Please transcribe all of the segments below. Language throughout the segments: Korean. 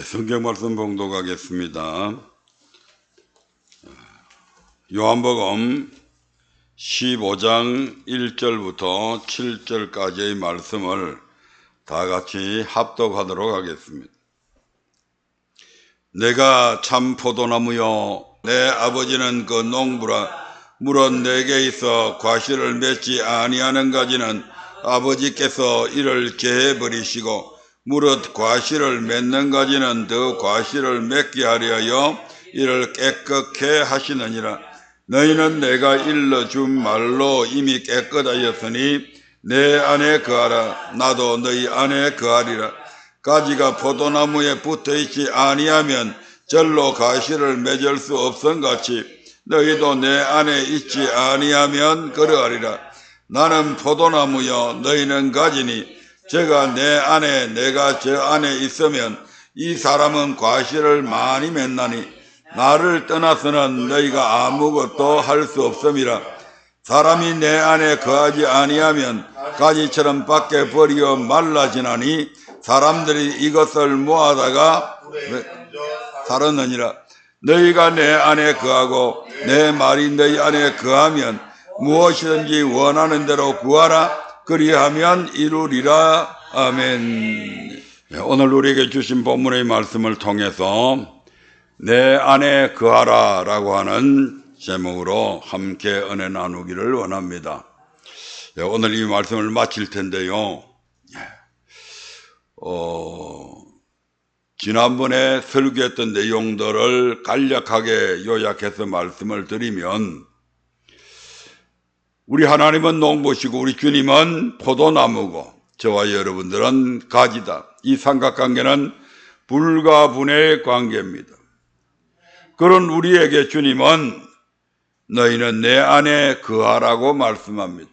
성경 말씀 봉독하겠습니다. 요한복음 15장 1절부터 7절까지의 말씀을 다 같이 합독하도록 하겠습니다. 내가 참 포도나무요 내 아버지는 그 농부라. 물은 내게 있어 과실을 맺지 아니하는 가지는 아버지께서 이를 제해버리시고 무릇 과실을 맺는 가지는 더 과실을 맺게 하려 이를 깨끗게 하시느니라. 너희는 내가 일러준 말로 이미 깨끗하였으니 내 안에 거하라. 나도 너희 안에 거하리라. 가지가 포도나무에 붙어있지 아니하면 절로 과실을 맺을 수 없음같이 너희도 내 안에 있지 아니하면 그러하리라. 나는 포도나무요 너희는 가지니 제가 내 안에 내가 저 안에 있으면 이 사람은 과실을 많이 맺나니 나를 떠나서는 너희가 아무것도 할 수 없음이라. 사람이 내 안에 거하지 아니하면 가지처럼 밖에 버리어 말라지나니 사람들이 이것을 모아다가 사르느니라. 너희가 내 안에 거하고 내 말이 너희 안에 거하면 무엇이든지 원하는 대로 구하라. 그리하면 이루리라. 아멘. 오늘 우리에게 주신 본문의 말씀을 통해서 내 안에 거하라 라고 하는 제목으로 함께 은혜 나누기를 원합니다. 오늘 이 말씀을 마칠 텐데요. 지난번에 설교했던 내용들을 간략하게 요약해서 말씀을 드리면, 우리 하나님은 농부시고 우리 주님은 포도나무고 저와 여러분들은 가지다. 이 삼각관계는 불과 분의 관계입니다. 그런 우리에게 주님은 너희는 내 안에 거하라고 말씀합니다.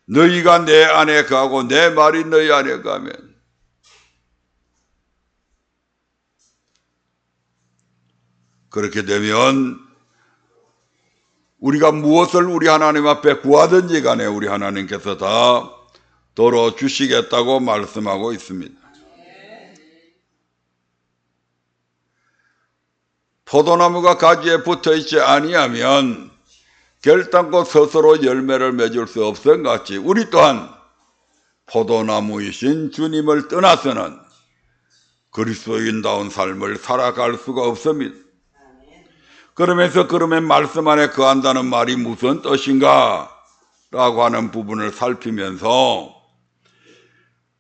너희가 내 안에 거하고 내 말이 너희 안에 거하면 그렇게 되면 우리가 무엇을 우리 하나님 앞에 구하든지 간에 우리 하나님께서 다 도로 주시겠다고 말씀하고 있습니다. 포도나무가 가지에 붙어있지 아니하면 결단코 스스로 열매를 맺을 수 없음 같이 우리 또한 포도나무이신 주님을 떠나서는 그리스도인다운 삶을 살아갈 수가 없습니다. 그러면 말씀 안에 거한다는 말이 무슨 뜻인가? 라고 하는 부분을 살피면서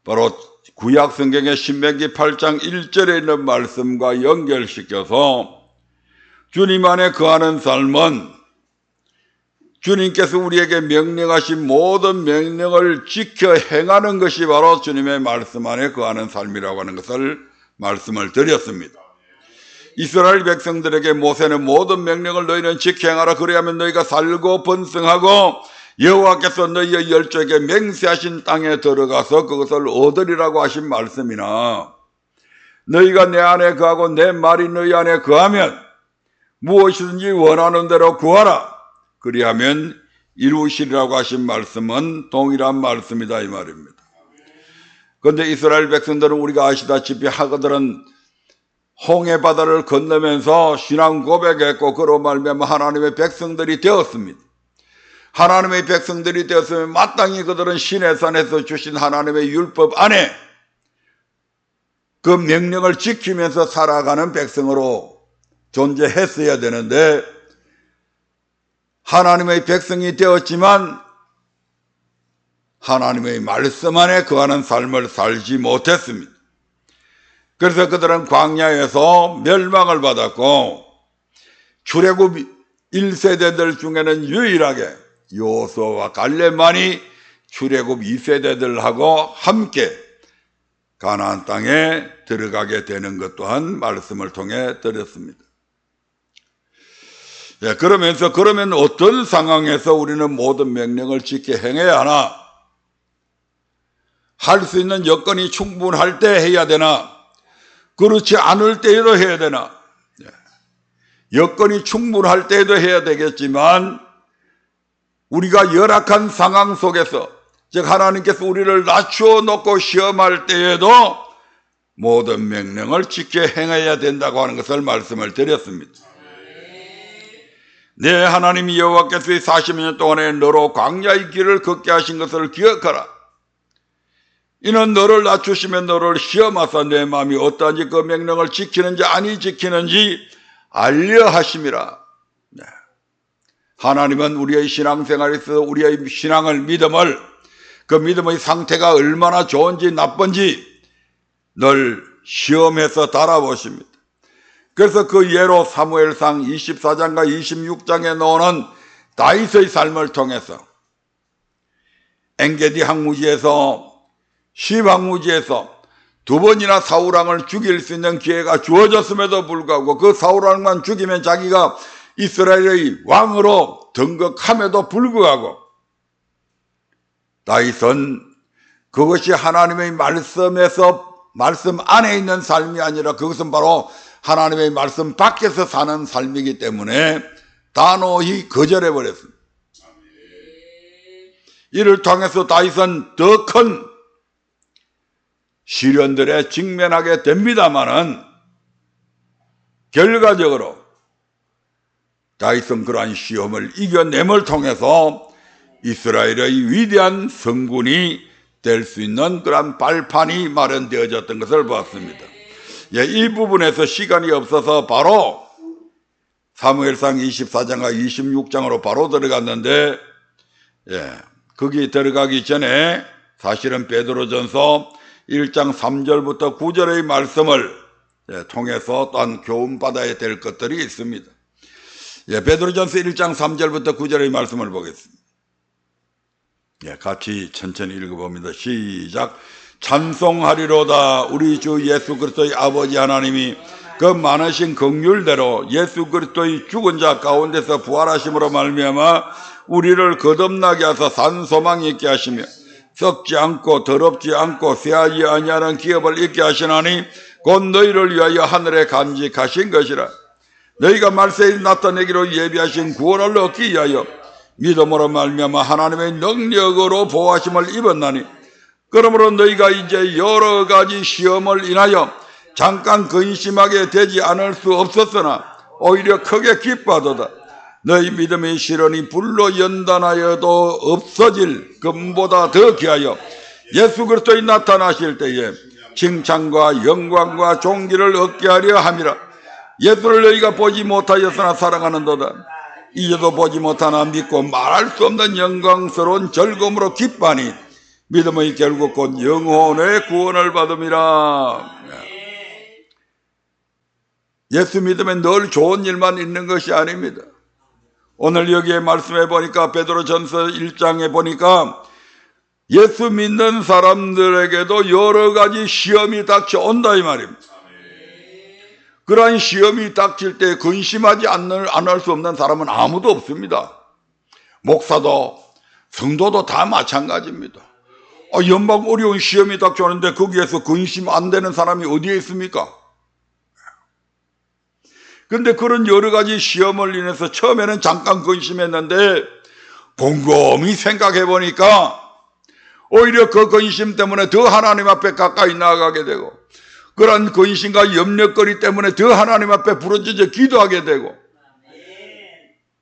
바로 구약 성경의 신명기 8장 1절에 있는 말씀과 연결시켜서 주님 안에 거하는 삶은 주님께서 우리에게 명령하신 모든 명령을 지켜 행하는 것이 바로 주님의 말씀 안에 거하는 삶이라고 하는 것을 말씀을 드렸습니다. 이스라엘 백성들에게 모세는 모든 명령을 너희는 지켜 행하라. 그래야만 너희가 살고 번성하고 여호와께서 너희의 열조에게 맹세하신 땅에 들어가서 그것을 얻으리라고 하신 말씀이나, 너희가 내 안에 거하고 내 말이 너희 안에 거하면 무엇이든지 원하는 대로 구하라. 그리하면 이루시리라고 하신 말씀은 동일한 말씀이다 이 말입니다. 그런데 이스라엘 백성들은 우리가 아시다시피 그들은 홍해 바다를 건너면서 신앙 고백했고 그로 말미암아 하나님의 백성들이 되었습니다. 하나님의 백성들이 되었으면 마땅히 그들은 시내산에서 주신 하나님의 율법 안에 그 명령을 지키면서 살아가는 백성으로 존재했어야 되는데, 하나님의 백성이 되었지만 하나님의 말씀 안에 거하는 삶을 살지 못했습니다. 그래서 그들은 광야에서 멸망을 받았고, 출애굽 1세대들 중에는 유일하게 여호수아와 갈렙만이 출애굽 2세대들하고 함께 가나안 땅에 들어가게 되는 것 또한 말씀을 통해 드렸습니다. 그러면 어떤 상황에서 우리는 모든 명령을 지켜 행해야 하나? 할 수 있는 여건이 충분할 때 해야 되나? 그렇지 않을 때에도 해야 되나? 여건이 충분할 때에도 해야 되겠지만 우리가 열악한 상황 속에서, 즉 하나님께서 우리를 낮추어 놓고 시험할 때에도 모든 명령을 지켜 행해야 된다고 하는 것을 말씀을 드렸습니다. 내 하나님 여호와께서 40년 동안에 너로 광야의 길을 걷게 하신 것을 기억하라. 이는 너를 낮추시며 너를 시험하사 내 마음이 어떠한지 그 명령을 지키는지 아니 지키는지 알려 하심이라. 네. 하나님은 우리의 신앙생활에서 우리의 신앙을 믿음을 그 믿음의 상태가 얼마나 좋은지 나쁜지 늘 시험해서 달아보십니다. 그래서 그 예로 사무엘상 24장과 26장에 나오는 다윗의 삶을 통해서 엔게디 항무지에서 십 항무지에서 두 번이나 사울왕을 죽일 수 있는 기회가 주어졌음에도 불구하고 그 사울왕만 죽이면 자기가 이스라엘의 왕으로 등극함에도 불구하고 다윗은 그것이 하나님의 말씀 안에 있는 삶이 아니라 그것은 바로 하나님의 말씀 밖에서 사는 삶이기 때문에 단호히 거절해버렸습니다. 이를 통해서 다윗은 더 큰 시련들에 직면하게 됩니다마는 결과적으로 다윗은 그러한 시험을 이겨냄을 통해서 이스라엘의 위대한 성군이 될 수 있는 그러한 발판이 마련되어졌던 것을 보았습니다. 이 부분에서 시간이 없어서 바로 사무엘상 24장과 26장으로 바로 들어갔는데 거기 들어가기 전에 사실은 베드로전서 1장 3절부터 9절의 말씀을 통해서 또한 교훈받아야 될 것들이 있습니다. 베드로전서 1장 3절부터 9절의 말씀을 보겠습니다. 같이 천천히 읽어봅니다. 시작. 찬송하리로다. 우리 주 예수 그리스도의 아버지 하나님이 그 많으신 긍휼대로 예수 그리스도의 죽은 자 가운데서 부활하심으로 말미암아 우리를 거듭나게 하사 산 소망이 있게 하시며 썩지 않고 더럽지 않고 쇠하지 아니하는 기업을 있게 하시나니 곧 너희를 위하여 하늘에 간직하신 것이라. 너희가 말세에 나타내기로 예비하신 구원을 얻기 위하여 믿음으로 말미암아 하나님의 능력으로 보호하심을 입었나니 그러므로 너희가 이제 여러 가지 시험을 인하여 잠깐 근심하게 되지 않을 수 없었으나 오히려 크게 기뻐하도다. 너희 믿음의 시련이 불로 연단하여도 없어질 금보다 더 귀하여 예수 그리스도의 나타나실 때에 칭찬과 영광과 존귀를 얻게 하려 함이라. 예수를 너희가 보지 못하였으나 사랑하는도다. 이제도 보지 못하나 믿고 말할 수 없는 영광스러운 즐거움으로 기뻐하니 믿음의 결국 곧 영혼의 구원을 받음이라. 예수 믿으면 늘 좋은 일만 있는 것이 아닙니다. 오늘 여기에 말씀해 보니까 베드로전서 1장에 보니까 예수 믿는 사람들에게도 여러 가지 시험이 닥쳐온다 이 말입니다. 그러한 시험이 닥칠 때 근심하지 않을 수 없는 사람은 아무도 없습니다. 목사도 성도도 다 마찬가지입니다. 연방 어려운 시험이 닥쳐오는데 거기에서 근심 안 되는 사람이 어디에 있습니까? 근데 그런 여러 가지 시험을 인해서 처음에는 잠깐 근심했는데 곰곰이 생각해 보니까 오히려 그 근심 때문에 더 하나님 앞에 가까이 나아가게 되고 그런 근심과 염려거리 때문에 더 하나님 앞에 부르짖어 기도하게 되고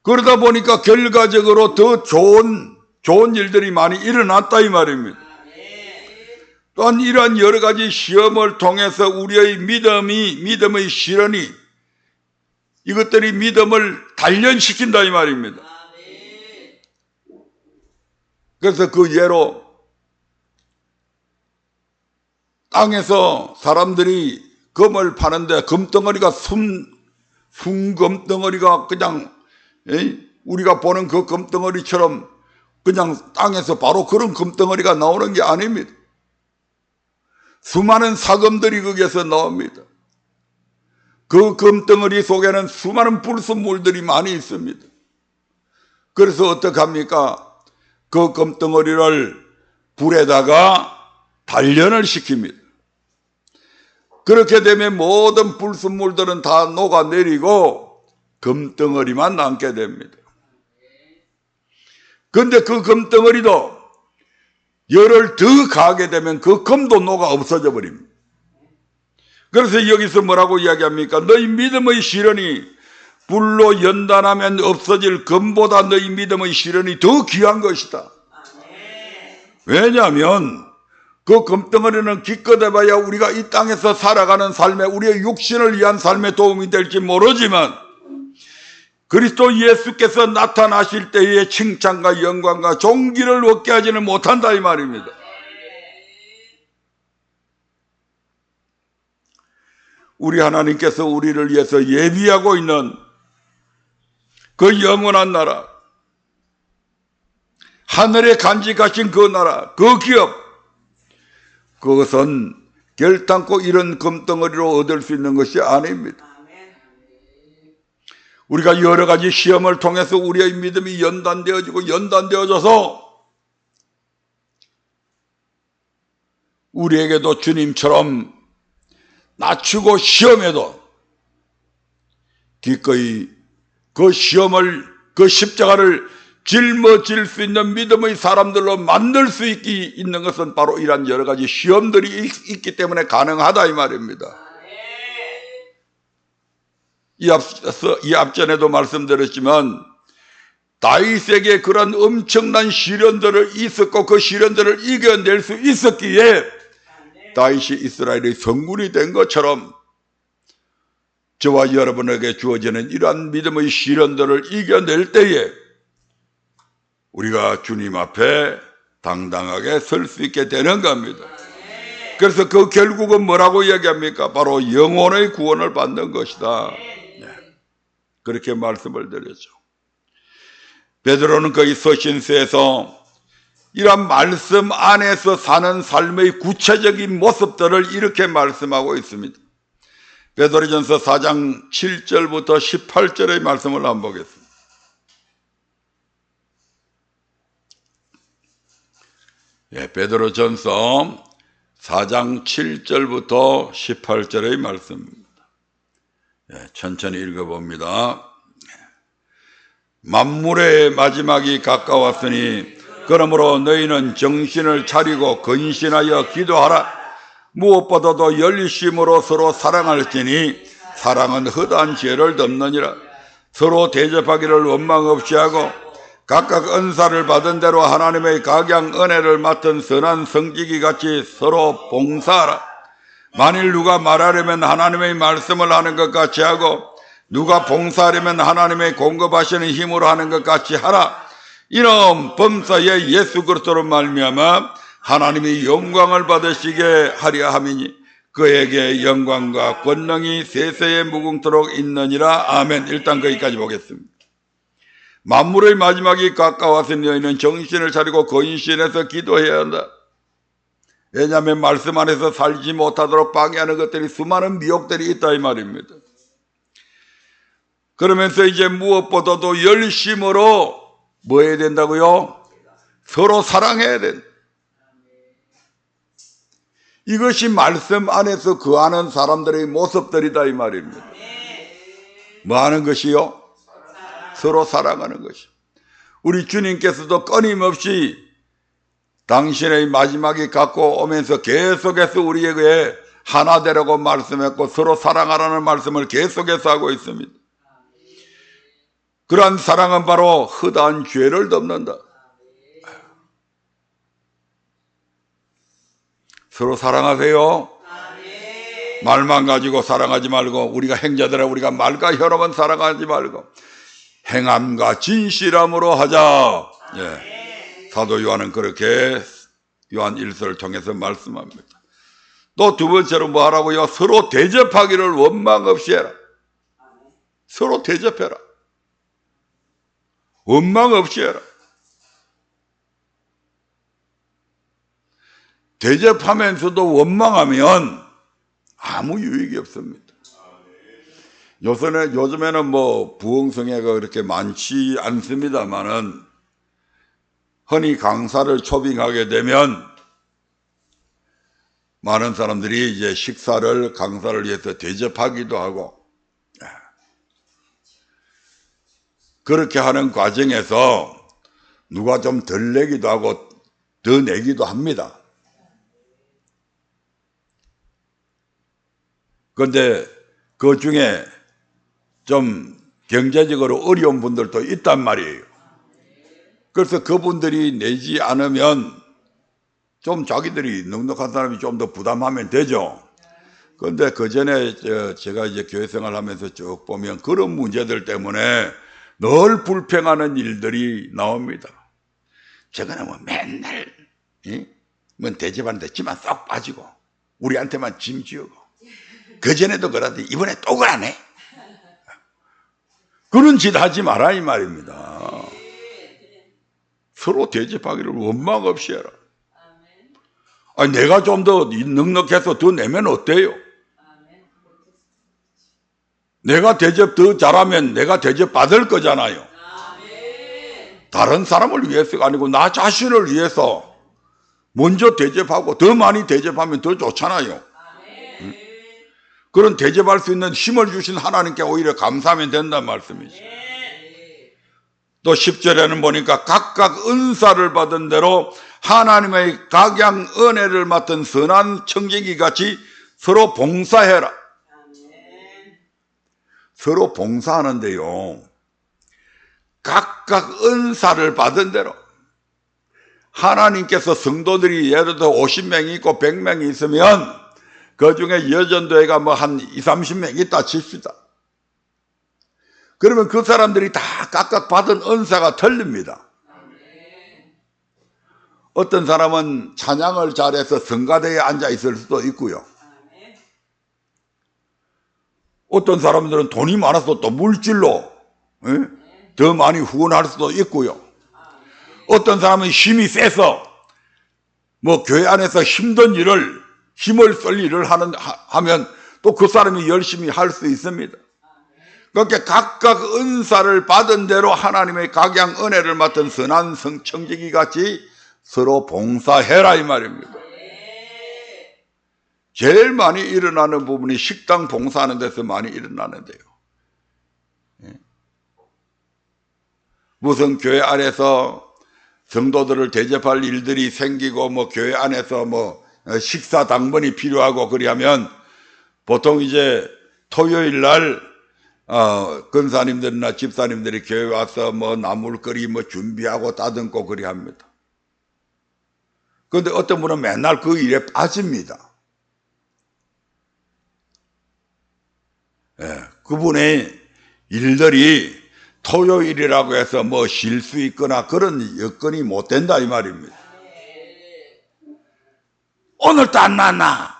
그러다 보니까 결과적으로 더 좋은 일들이 많이 일어났다 이 말입니다. 또한 이러한 여러 가지 시험을 통해서 우리의 믿음의 시련이 이것들이 믿음을 단련시킨다 이 말입니다. 그래서 그 예로 땅에서 사람들이 금을 파는데 금덩어리가 순금덩어리가 그냥 우리가 보는 그 금덩어리처럼 그냥 땅에서 바로 그런 금덩어리가 나오는 게 아닙니다. 수많은 사금들이 거기에서 나옵니다. 그 금덩어리 속에는 수많은 불순물들이 많이 있습니다. 그래서 어떡합니까? 그 금덩어리를 불에다가 단련을 시킵니다. 그렇게 되면 모든 불순물들은 다 녹아내리고 금덩어리만 남게 됩니다. 그런데 그 금덩어리도 열을 더 가하게 되면 그 금도 녹아 없어져 버립니다. 그래서 여기서 뭐라고 이야기합니까? 너희 믿음의 시련이 불로 연단하면 없어질 금보다 너희 믿음의 시련이 더 귀한 것이다. 왜냐하면 그 금덩어리는 기껏 해봐야 우리가 이 땅에서 살아가는 삶에 우리의 육신을 위한 삶에 도움이 될지 모르지만 그리스도 예수께서 나타나실 때의 칭찬과 영광과 존귀를 얻게 하지는 못한다 이 말입니다. 우리 하나님께서 우리를 위해서 예비하고 있는 그 영원한 나라, 하늘에 간직하신 그 나라, 그 기업, 그것은 결단코 이런 금덩어리로 얻을 수 있는 것이 아닙니다. 우리가 여러 가지 시험을 통해서 우리의 믿음이 연단되어져서 우리에게도 주님처럼 낮추고 시험에도 기꺼이 그 시험을, 그 십자가를 짊어질 수 있는 믿음의 사람들로 만들 수 있는 것은 바로 이러한 여러 가지 시험들이 있기 때문에 가능하다 이 말입니다. 이 앞전에도 말씀드렸지만 다윗에게 그런 엄청난 시련들을 있었고 그 시련들을 이겨낼 수 있었기에 다윗이 이스라엘의 성군이 된 것처럼 저와 여러분에게 주어지는 이러한 믿음의 시련들을 이겨낼 때에 우리가 주님 앞에 당당하게 설 수 있게 되는 겁니다. 그래서 그 결국은 뭐라고 이야기합니까? 바로 영혼의 구원을 받는 것이다. 그렇게 말씀을 드렸죠. 베드로는 거기 서신서에서 이런 말씀 안에서 사는 삶의 구체적인 모습들을 이렇게 말씀하고 있습니다. 베드로전서 4장 7절부터 18절의 말씀을 한번 보겠습니다. 베드로전서 4장 7절부터 18절의 말씀입니다. 천천히 읽어봅니다. 만물의 마지막이 가까웠으니 그러므로 너희는 정신을 차리고 근신하여 기도하라. 무엇보다도 열심으로 서로 사랑할지니 사랑은 허다한 죄를 덮느니라. 서로 대접하기를 원망 없이 하고 각각 은사를 받은 대로 하나님의 각양 은혜를 맡은 선한 성지기 같이 서로 봉사하라. 만일 누가 말하려면 하나님의 말씀을 하는 것 같이 하고 누가 봉사하려면 하나님의 공급하시는 힘으로 하는 것 같이 하라. 이런 범사에 예수 그리스도로 말미암아 하나님이 영광을 받으시게 하려 함이니 그에게 영광과 권능이 세세에 무궁토록 있느니라. 아멘. 일단 거기까지 보겠습니다. 만물의 마지막이 가까웠으니 너희는 정신을 차리고 근신해서 기도해야 한다. 왜냐하면 말씀 안에서 살지 못하도록 방해하는 것들이 수많은 미혹들이 있다 이 말입니다. 그러면서 이제 무엇보다도 열심으로 뭐 해야 된다고요? 서로 사랑해야 된다. 이것이 말씀 안에서 거하는 사람들의 모습들이다 이 말입니다. 뭐 하는 것이요? 서로 사랑하는 것이. 우리 주님께서도 끊임없이 당신의 마지막이 갖고 오면서 계속해서 우리에게 하나 되라고 말씀했고 서로 사랑하라는 말씀을 계속해서 하고 있습니다. 그러한 사랑은 바로 허다한 죄를 덮는다. 서로 사랑하세요. 말만 가지고 사랑하지 말고 우리가 행자들아 우리가 말과 혀로만 사랑하지 말고 행함과 진실함으로 하자. 사도 요한은 그렇게 요한 1서를 통해서 말씀합니다. 또 두 번째로 뭐 하라고요? 서로 대접하기를 원망 없이 해라. 서로 대접해라. 원망 없이 해라. 대접하면서도 원망하면 아무 유익이 없습니다. 요즘에는 뭐 부흥성회가 그렇게 많지 않습니다만은 흔히 강사를 초빙하게 되면 많은 사람들이 이제 식사를 강사를 위해서 대접하기도 하고 그렇게 하는 과정에서 누가 좀 덜 내기도 하고 더 내기도 합니다. 근데 그 중에 좀 경제적으로 어려운 분들도 있단 말이에요. 그래서 그분들이 내지 않으면 좀 자기들이 넉넉한 사람이 좀 더 부담하면 되죠. 그런데 그 전에 제가 이제 교회 생활하면서 쭉 보면 그런 문제들 때문에 늘 불평하는 일들이 나옵니다. 저거는 뭐 맨날 뭐 대접하는데 지만 쏙 빠지고 우리한테만 짐 지우고 그 전에도 그러더니 이번에 또 그러네. 그런 짓 하지 마라 이 말입니다. 서로 대접하기를 원망 없이 해라. 아니, 내가 좀 더 넉넉해서 더 내면 어때요? 내가 대접 더 잘하면 내가 대접 받을 거잖아요. 다른 사람을 위해서가 아니고 나 자신을 위해서 먼저 대접하고 더 많이 대접하면 더 좋잖아요. 그런 대접할 수 있는 힘을 주신 하나님께 오히려 감사하면 된다는 말씀이죠. 또 10절에는 보니까 각각 은사를 받은 대로 하나님의 각양 은혜를 맡은 선한 청지기 같이 서로 봉사해라. 서로 봉사하는데요, 각각 은사를 받은 대로 하나님께서 성도들이 예를 들어 50명이 있고 100명이 있으면 그 중에 여전도회가 뭐 한 20, 30명 있다 칩시다. 그러면 그 사람들이 다 각각 받은 은사가 틀립니다. 어떤 사람은 찬양을 잘해서 성가대에 앉아 있을 수도 있고요. 어떤 사람들은 돈이 많아서 또 물질로 더 많이 후원할 수도 있고요. 어떤 사람은 힘이 세서 뭐 교회 안에서 힘든 일을 힘을 쓸 일을 하면 또 그 사람이 열심히 할 수 있습니다. 그렇게 각각 은사를 받은 대로 하나님의 각양 은혜를 맡은 선한 청지기 같이 서로 봉사해라 이 말입니다. 제일 많이 일어나는 부분이 식당 봉사하는 데서 많이 일어나는데요. 무슨 교회 안에서 성도들을 대접할 일들이 생기고 뭐 교회 안에서 뭐 식사 당번이 필요하고 그리하면 보통 이제 토요일 날 권사님들이나 집사님들이 교회 와서 뭐 나물거리 뭐 준비하고 다듬고 그리합니다. 그런데 어떤 분은 맨날 그 일에 빠집니다. 그분의 일들이 토요일이라고 해서 뭐 쉴 수 있거나 그런 여건이 못 된다 이 말입니다. 오늘도 안 나왔나?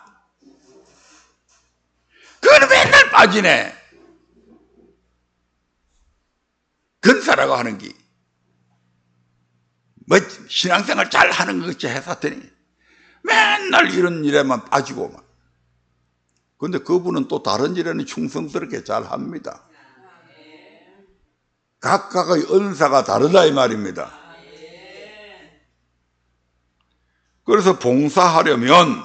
그건 맨날 빠지네. 근사라고 하는 게 뭐 신앙생활 잘 하는 것 같이 해봤더니 맨날 이런 일에만 빠지고만. 그런데 그분은 또 다른 일에는 충성스럽게 잘 합니다. 각각의 은사가 다르다 이 말입니다. 그래서 봉사하려면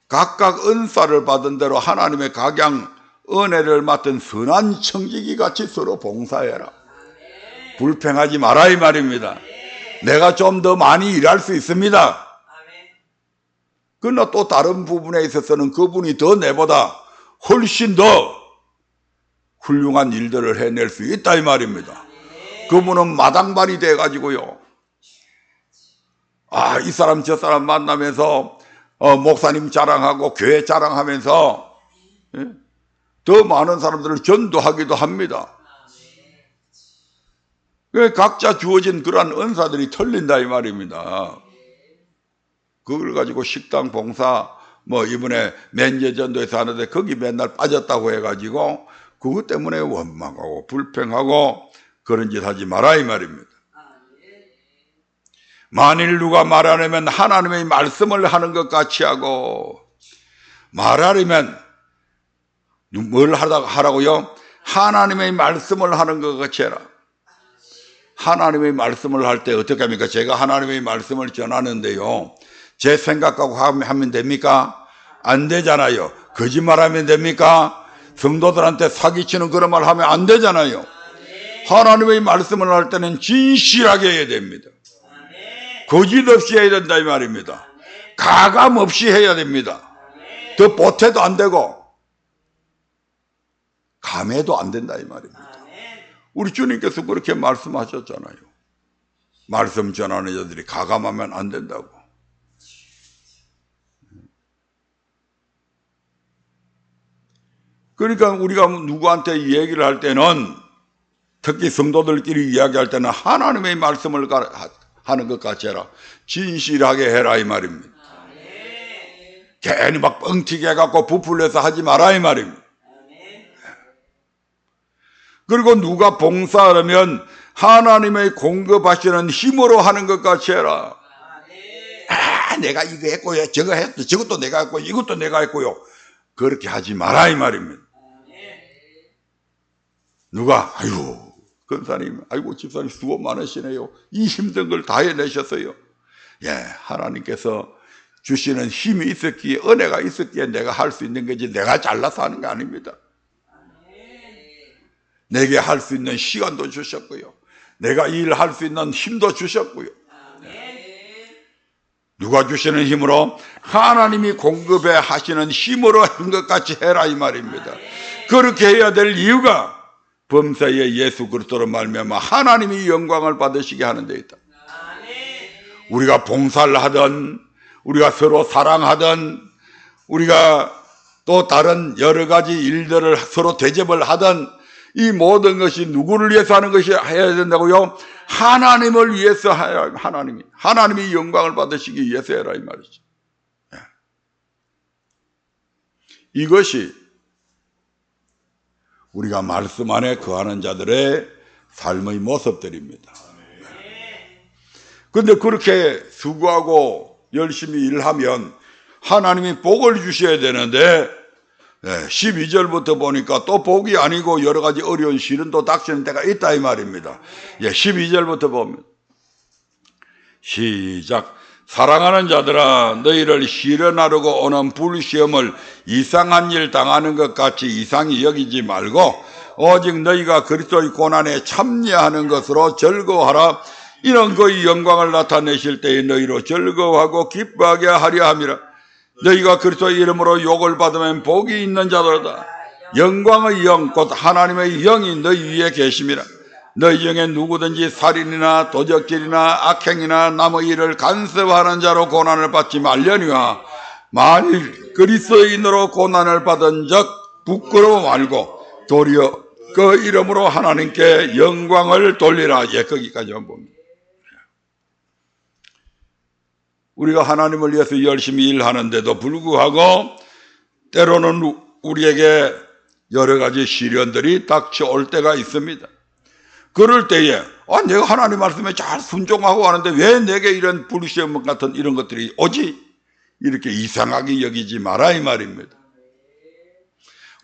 각각 은사를 받은 대로 하나님의 각양 은혜를 맡은 선한 청지기 같이 서로 봉사해라. 불평하지 마라 이 말입니다. 내가 좀 더 많이 일할 수 있습니다. 그러나 또 다른 부분에 있어서는 그분이 더 내보다 훨씬 더 훌륭한 일들을 해낼 수 있다 이 말입니다. 그분은 마당발이 돼가지고요, 이 사람 저 사람 만나면서 목사님 자랑하고 교회 자랑하면서 더 많은 사람들을 전도하기도 합니다. 각자 주어진 그러한 은사들이 틀린다 이 말입니다. 그걸 가지고 식당 봉사 뭐 이번에 맨제 전도에서 하는데 거기 맨날 빠졌다고 해가지고 그것 때문에 원망하고 불평하고 그런 짓 하지 마라 이 말입니다. 만일 누가 말하려면 하나님의 말씀을 하는 것 같이 하고, 말하려면 뭘 하라고요? 하나님의 말씀을 하는 것 같이 해라. 하나님의 말씀을 할 때 어떻게 합니까? 제가 하나님의 말씀을 전하는데요, 제 생각하고 하면 됩니까? 안 되잖아요. 거짓말하면 됩니까? 성도들한테 사기치는 그런 말 하면 안 되잖아요. 하나님의 말씀을 할 때는 진실하게 해야 됩니다. 거짓 없이 해야 된다 이 말입니다. 가감 없이 해야 됩니다. 더 보태도 안 되고 감해도 안 된다 이 말입니다. 우리 주님께서 그렇게 말씀하셨잖아요. 말씀 전하는 자들이 가감하면 안 된다고. 그러니까 우리가 누구한테 이 얘기를 할 때는, 특히 성도들끼리 이야기할 때는 하나님의 말씀을 하는 것 같이 해라. 진실하게 해라 이 말입니다. 괜히 막 뻥튀기 해갖고 부풀려서 하지 마라 이 말입니다. 그리고 누가 봉사하려면 하나님의 공급하시는 힘으로 하는 것 같이 해라. 내가 이거 했고요, 저거 했고, 저것도 내가 했고, 이것도 내가 했고요. 그렇게 하지 마라 이 말입니다. 누가 아이고 권사님, 아이고 집사님 수고 많으시네요. 이 힘든 걸 다 해내셨어요. 예, 하나님께서 주시는 힘이 있었기에, 은혜가 있었기에 내가 할 수 있는 거지, 내가 잘나서 하는 게 아닙니다. 내게 할 수 있는 시간도 주셨고요, 내가 일할 수 있는 힘도 주셨고요. 누가 주시는 힘으로? 하나님이 공급해 하시는 힘으로 한 것 같이 해라 이 말입니다. 그렇게 해야 될 이유가 범사에 예수 그리스도로 말미암아 하나님이 영광을 받으시게 하는 데 있다. 우리가 봉사를 하든, 우리가 서로 사랑하든, 우리가 또 다른 여러 가지 일들을 서로 대접을 하든, 이 모든 것이 누구를 위해서 하는 것이 해야 된다고요? 하나님을 위해서 해야, 하나님이 영광을 받으시기 위해서 해라 이 말이죠. 이것이 우리가 말씀 안에 거하는 자들의 삶의 모습들입니다. 그런데 그렇게 수고하고 열심히 일하면 하나님이 복을 주셔야 되는데, 12절부터 보니까 또 복이 아니고 여러 가지 어려운 시련도 닥치는 때가 있다 이 말입니다. 12절부터 보면 시작. 사랑하는 자들아, 너희를 시련하려고 오는 불시험을 이상한 일 당하는 것 같이 이상히 여기지 말고 오직 너희가 그리스도의 고난에 참여하는 것으로 즐거워하라. 이는 그의 영광을 나타내실 때에 너희로 즐거워하고 기뻐하게 하려 함이라. 너희가 그리스도의 이름으로 욕을 받으면 복이 있는 자들이다. 영광의 영 곧 하나님의 영이 너희 위에 계심이라. 너희 중에 누구든지 살인이나 도적질이나 악행이나 남의 일을 간섭하는 자로 고난을 받지 말려니와 만일 그리스도인으로 고난을 받은 적 부끄러워 말고 도리어 그 이름으로 하나님께 영광을 돌리라. 거기까지만 봅니다. 우리가 하나님을 위해서 열심히 일하는데도 불구하고 때로는 우리에게 여러 가지 시련들이 닥쳐올 때가 있습니다. 그럴 때에 내가 하나님 말씀에 잘 순종하고 하는데 왜 내게 이런 불시험 같은 이런 것들이 오지? 이렇게 이상하게 여기지 마라 이 말입니다.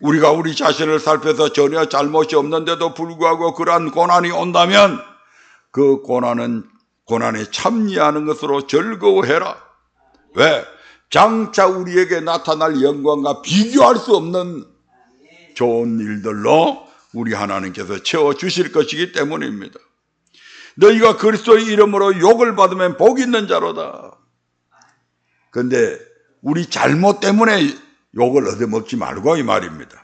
우리가 우리 자신을 살펴서 전혀 잘못이 없는데도 불구하고 그러한 고난이 온다면 그 고난에 참여하는 것으로 즐거워해라. 왜? 장차 우리에게 나타날 영광과 비교할 수 없는 좋은 일들로 우리 하나님께서 채워주실 것이기 때문입니다. 너희가 그리스도의 이름으로 욕을 받으면 복 있는 자로다. 그런데 우리 잘못 때문에 욕을 얻어먹지 말고 이 말입니다.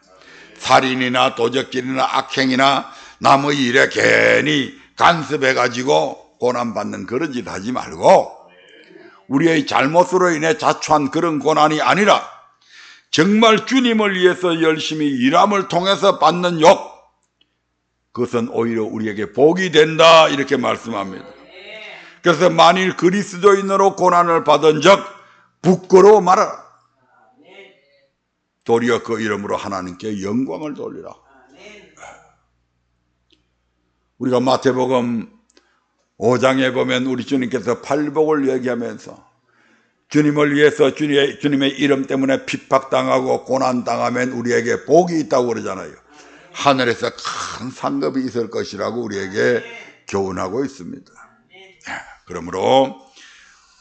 살인이나 도적질이나 악행이나 남의 일에 괜히 간섭해가지고 고난받는 그런 짓 하지 말고 우리의 잘못으로 인해 자초한 그런 고난이 아니라 정말 주님을 위해서 열심히 일함을 통해서 받는 욕, 그것은 오히려 우리에게 복이 된다 이렇게 말씀합니다. 그래서 만일 그리스도인으로 고난을 받은 적 부끄러워 말아라. 도리어 그 이름으로 하나님께 영광을 돌리라. 우리가 마태복음 5장에 보면 우리 주님께서 팔복을 얘기하면서 주님을 위해서 주님의 이름 때문에 핍박당하고 고난당하면 우리에게 복이 있다고 그러잖아요. 하늘에서 큰 상급이 있을 것이라고 우리에게 교훈하고 있습니다. 그러므로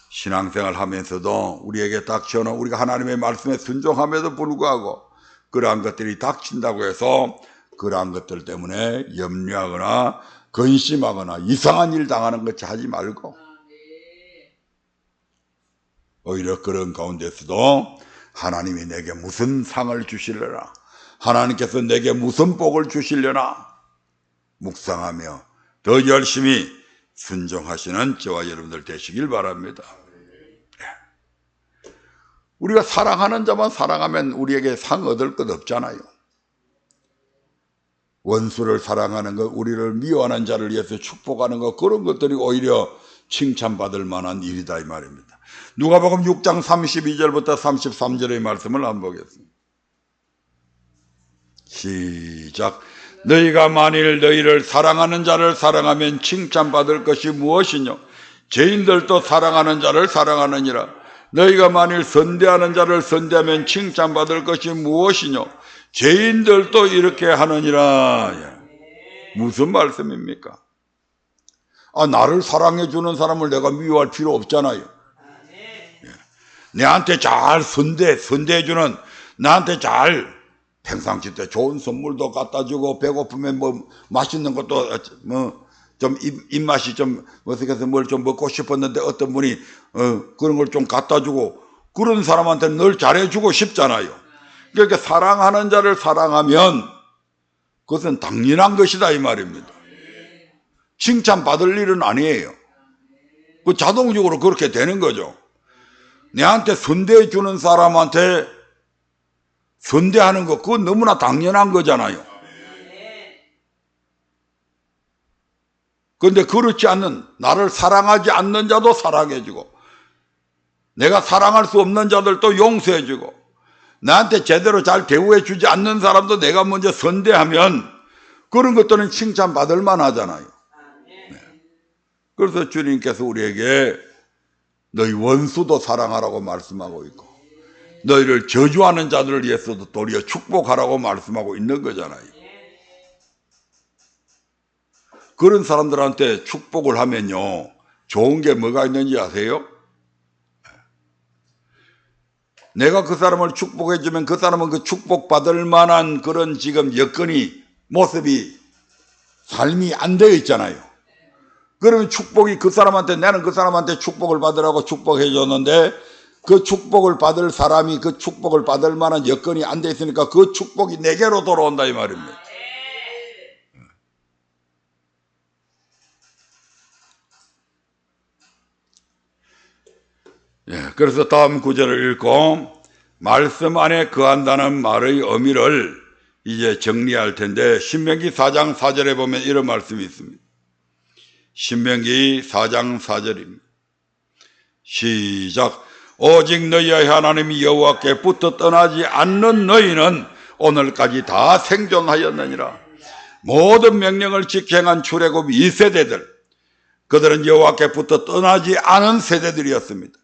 신앙생활 하면서도 우리에게 닥쳐오는 우리가 하나님의 말씀에 순종함에도 불구하고 그러한 것들이 닥친다고 해서 그러한 것들 때문에 염려하거나 근심하거나 이상한 일 당하는 것이 하지 말고 오히려 그런 가운데서도 하나님이 내게 무슨 상을 주실래라, 하나님께서 내게 무슨 복을 주시려나 묵상하며 더 열심히 순종하시는 저와 여러분들 되시길 바랍니다. 우리가 사랑하는 자만 사랑하면 우리에게 상 얻을 것 없잖아요. 원수를 사랑하는 것, 우리를 미워하는 자를 위해서 축복하는 것, 그런 것들이 오히려 칭찬받을 만한 일이다 이 말입니다. 누가복음 6장 32절부터 33절의 말씀을 한번 보겠습니다. 시작. 너희가 만일 너희를 사랑하는 자를 사랑하면 칭찬받을 것이 무엇이뇨? 죄인들도 사랑하는 자를 사랑하느니라. 너희가 만일 선대하는 자를 선대하면 칭찬받을 것이 무엇이뇨? 죄인들도 이렇게 하느니라. 무슨 말씀입니까? 나를 사랑해 주는 사람을 내가 미워할 필요 없잖아요. 내한테 잘 선대해 주는, 나한테 잘 평상시 때 좋은 선물도 갖다 주고, 배고프면 뭐 맛있는 것도 좀 입맛이 좀 어색해서 뭘 좀 먹고 싶었는데 어떤 분이 그런 걸 좀 갖다 주고, 그런 사람한테 늘 잘해주고 싶잖아요. 그러니까 사랑하는 자를 사랑하면 그것은 당연한 것이다 이 말입니다. 칭찬받을 일은 아니에요. 그 자동적으로 그렇게 되는 거죠. 내한테 선대해 주는 사람한테 선대하는 거, 그건 너무나 당연한 거잖아요. 그런데 그렇지 않는, 나를 사랑하지 않는 자도 사랑해주고, 내가 사랑할 수 없는 자들도 용서해주고, 나한테 제대로 잘 대우해주지 않는 사람도 내가 먼저 선대하면 그런 것들은 칭찬받을 만하잖아요. 그래서 주님께서 우리에게 너희 원수도 사랑하라고 말씀하고 있고, 너희를 저주하는 자들을 위해서도 도리어 축복하라고 말씀하고 있는 거잖아요. 그런 사람들한테 축복을 하면요, 좋은 게 뭐가 있는지 아세요? 내가 그 사람을 축복해 주면 그 사람은 그 축복받을 만한 그런 지금 여건이, 모습이, 삶이 안 되어 있잖아요. 그러면 축복이 그 사람한테, 나는 그 사람한테 축복을 받으라고 축복해 줬는데 그 축복을 받을 사람이 그 축복을 받을 만한 여건이 안 돼 있으니까 그 축복이 내게로 돌아온다 이 말입니다. 그래서 다음 구절을 읽고 말씀 안에 거한다는 말의 의미를 이제 정리할 텐데, 신명기 4장 4절에 보면 이런 말씀이 있습니다. 신명기 4장 4절입니다. 시작. 오직 너희의 하나님 여호와께 붙어 떠나지 않는 너희는 오늘까지 다 생존하였느니라. 모든 명령을 지켜 행한 출애굽 2세대들, 그들은 여호와께 붙어 떠나지 않은 세대들이었습니다.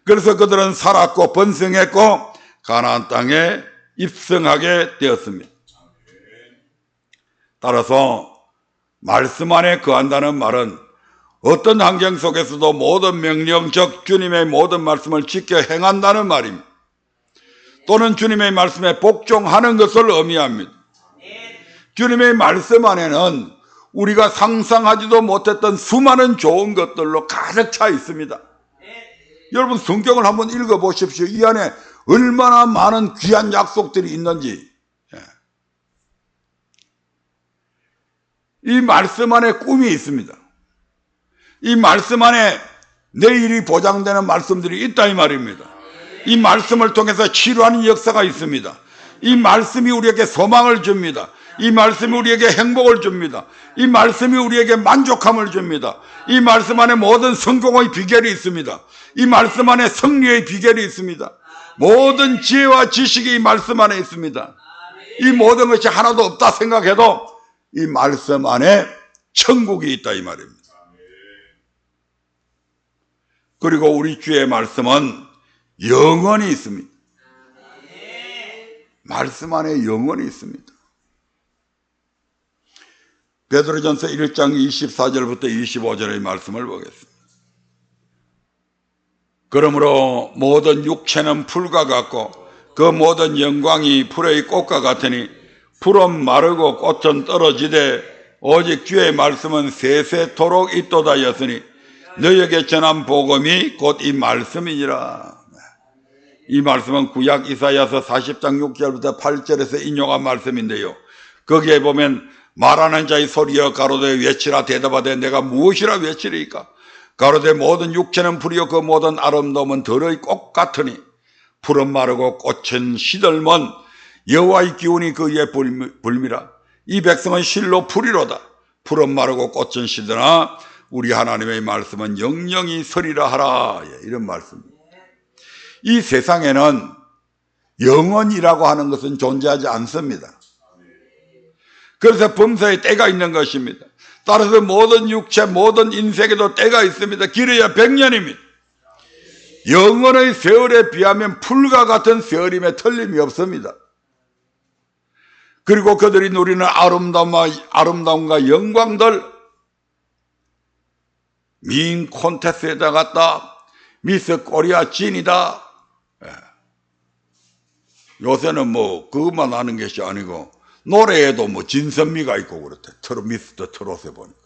그래서 그들은 살았고 번성했고 가나안 땅에 입성하게 되었습니다. 따라서 말씀 안에 거한다는 말은 어떤 환경 속에서도 모든 명령, 즉 주님의 모든 말씀을 지켜 행한다는 말입니다. 또는 주님의 말씀에 복종하는 것을 의미합니다. 주님의 말씀 안에는 우리가 상상하지도 못했던 수많은 좋은 것들로 가득 차 있습니다. 여러분 성경을 한번 읽어보십시오. 이 안에 얼마나 많은 귀한 약속들이 있는지. 이 말씀 안에 꿈이 있습니다. 이 말씀 안에 내일이 보장되는 말씀들이 있다 이 말입니다. 이 말씀을 통해서 치료하는 역사가 있습니다. 이 말씀이 우리에게 소망을 줍니다. 이 말씀이 우리에게 행복을 줍니다. 이 말씀이 우리에게 만족함을 줍니다. 이 말씀 안에 모든 성공의 비결이 있습니다. 이 말씀 안에 승리의 비결이 있습니다. 모든 지혜와 지식이 이 말씀 안에 있습니다. 이 모든 것이 하나도 없다 생각해도 이 말씀 안에 천국이 있다 이 말입니다. 그리고 우리 주의 말씀은 영원히 있습니다. 말씀 안에 영원히 있습니다. 베드로전서 1장 24절부터 25절의 말씀을 보겠습니다. 그러므로 모든 육체는 풀과 같고 그 모든 영광이 풀의 꽃과 같으니 풀은 마르고 꽃은 떨어지되 오직 주의 말씀은 세세토록 있도다 하였으니 너희에게 전한 복음이 곧 이 말씀이니라. 이 말씀은 구약 이사야서 40장 6절부터 8절에서 인용한 말씀인데요. 거기에 보면 말하는 자의 소리여 가로되 외치라 대답하되 내가 무엇이라 외치리이까. 가로되 모든 육체는 풀이요 그 모든 아름다움은 들의 꽃 같으니 풀은 마르고 꽃은 시들면 여호와의 기운이 그의 불미라. 이 백성은 실로 풀이로다. 풀은 마르고 꽃은 시드나 우리 하나님의 말씀은 영영이 서리라 하라. 이런 말씀입니다. 이 세상에는 영원이라고 하는 것은 존재하지 않습니다. 그래서 범사에 때가 있는 것입니다. 따라서 모든 육체, 모든 인생에도 때가 있습니다. 길어야 100년입니다. 영원의 세월에 비하면 풀과 같은 세월임에 틀림이 없습니다. 그리고 그들이 누리는 아름다움과 영광들, 미인 콘테스트에다 갔다, 미스 코리아 진이다. 요새는 뭐 그것만 아는 것이 아니고 노래에도 뭐 진선미가 있고 그렇대. 미스터 트롯에 보니까.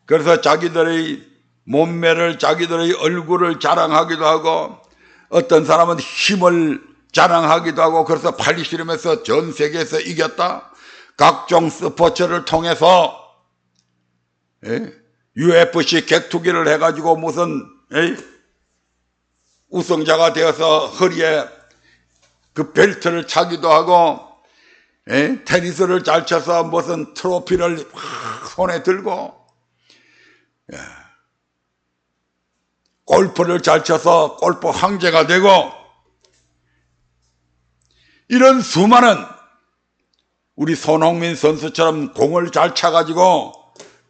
그래서 자기들의 몸매를, 자기들의 얼굴을 자랑하기도 하고 어떤 사람은 힘을 자랑하기도 하고 그래서 팔리시름에서 전 세계에서 이겼다. 각종 스포츠를 통해서 UFC 격투기를 해가지고 무슨 우승자가 되어서 허리에 그 벨트를 차기도 하고 테니스를 잘 쳐서 무슨 트로피를 손에 들고 골프를 잘 쳐서 골프 황제가 되고 이런 수많은 우리 손흥민 선수처럼 공을 잘 차가지고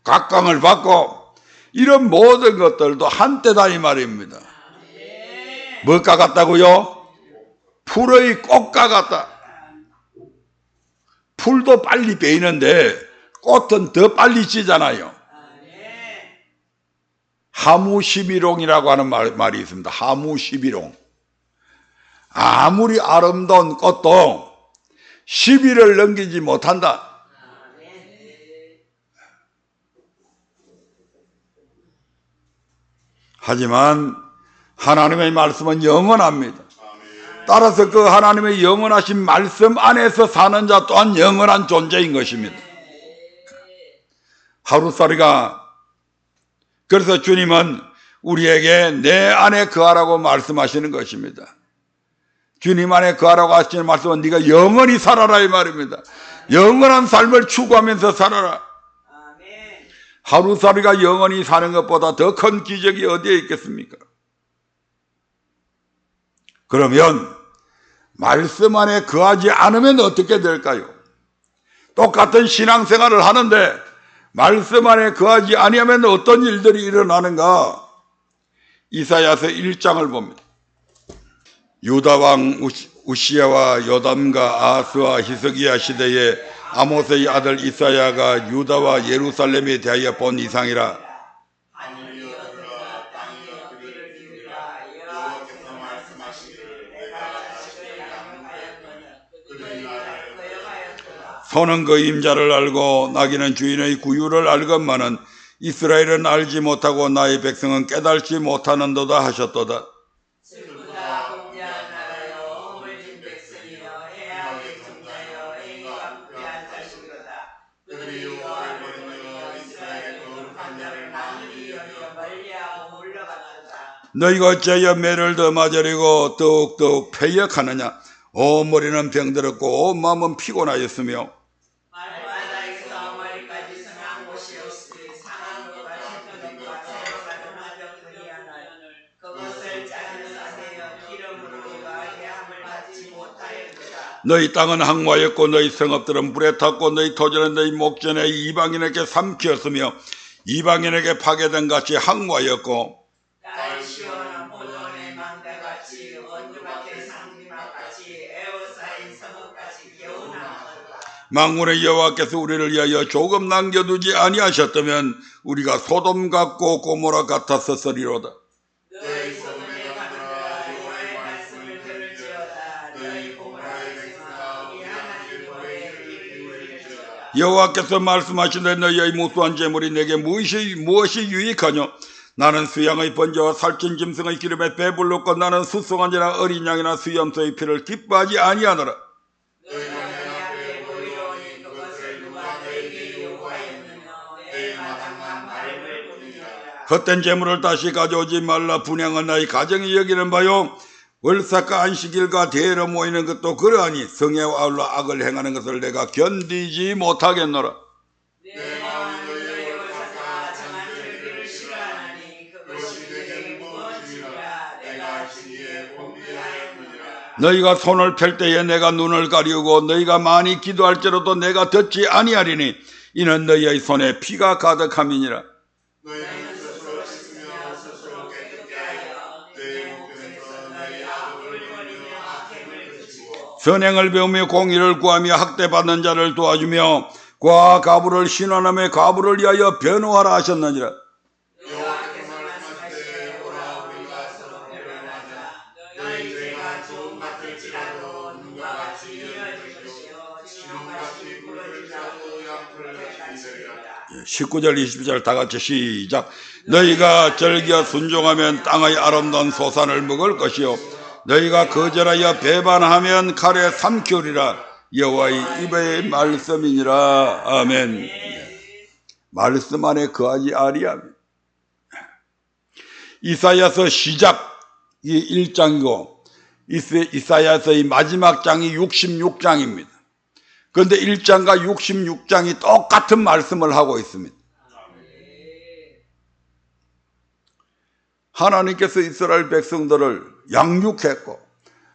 각광을 받고 이런 모든 것들도 한때다 이 말입니다. 뭐가 같다고요? 풀의 꽃과 같다. 풀도 빨리 베이는데 꽃은 더 빨리 지잖아요. 하무시비롱이라고 하는 말이 있습니다. 하무시비롱. 아무리 아름다운 꽃도 10일을 넘기지 못한다. 하지만 하나님의 말씀은 영원합니다. 따라서 그 하나님의 영원하신 말씀 안에서 사는 자 또한 영원한 존재인 것입니다. 하루살이가 그래서 주님은 우리에게 내 안에 거하라고 말씀하시는 것입니다. 주님 안에 거하라고 하시는 말씀은 네가 영원히 살아라 이 말입니다. 영원한 삶을 추구하면서 살아라. 하루살이가 영원히 사는 것보다 더 큰 기적이 어디에 있겠습니까? 그러면 말씀 안에 거하지 않으면 어떻게 될까요? 똑같은 신앙생활을 하는데 말씀 안에 거하지 아니하면 어떤 일들이 일어나는가? 이사야서 1장을 봅니다. 유다 왕 우시야와 요담과 아스와 히스기야 시대에 아모스의 아들 이사야가 유다와 예루살렘에 대하여 본 이상이라. 소는 그 임자를 알고 나귀는 주인의 구유를 알건만은 이스라엘은 알지 못하고 나의 백성은 깨달지 못하는도다 하셨도다. 너희가 어찌하여 매를 더 맞으려고 더욱더욱 패역하느냐. 온 머리는 병들었고 온 마음은 피곤하였으며 너희 땅은 항구하였고 너희 성읍들은 불에 탔고 너희 토지는 너희 목전에 이방인에게 삼키었으며 이방인에게 파괴된 같이 항구하였고 만군의 여호와께서 우리를 위하여 조금 남겨두지 아니하셨다면 우리가 소돔 같고 고모라 같았었으리로다. 여호와께서 말씀하시되 너희의 무수한 재물이 내게 무엇이 유익하뇨? 나는 수양의 번제와 살찐 짐승의 기름에 배불렀고 나는 수송아지나 어린 양이나 수염소의 피를 기뻐하지 아니하노라. 헛된 재물을 다시 가져오지 말라. 분향은 나의 가정이 여기는 바요. 월삭과 안식일과 대회로 모이는 것도 그러하니 성회와 아울러 악을 행하는 것을 내가 견디지 못하겠노라. 너희가 손을 펼 때에 내가 눈을 가리우고 너희가 많이 기도할지라도 내가 듣지 아니하리니 이는 너희의 손에 피가 가득함이니라. 선행을 배우며 공의를 구하며 학대받는 자를 도와주며 과 가부를 신원하며 가부를 위하여 변호하라 하셨느니라. 예, 19절 20절 다 같이 시작. 너희가 절기어 순종하면 땅의 아름다운 소산을 먹을 것이요 너희가 거절하여 배반하면 칼에 삼키우리라. 여호와의 입의 말씀이니라. 아멘. 말씀 안에 거하지 아니하며. 이사야서 시작이 1장이고 이사야서의 마지막 장이 66장입니다. 그런데 1장과 66장이 똑같은 말씀을 하고 있습니다. 하나님께서 이스라엘 백성들을 양육했고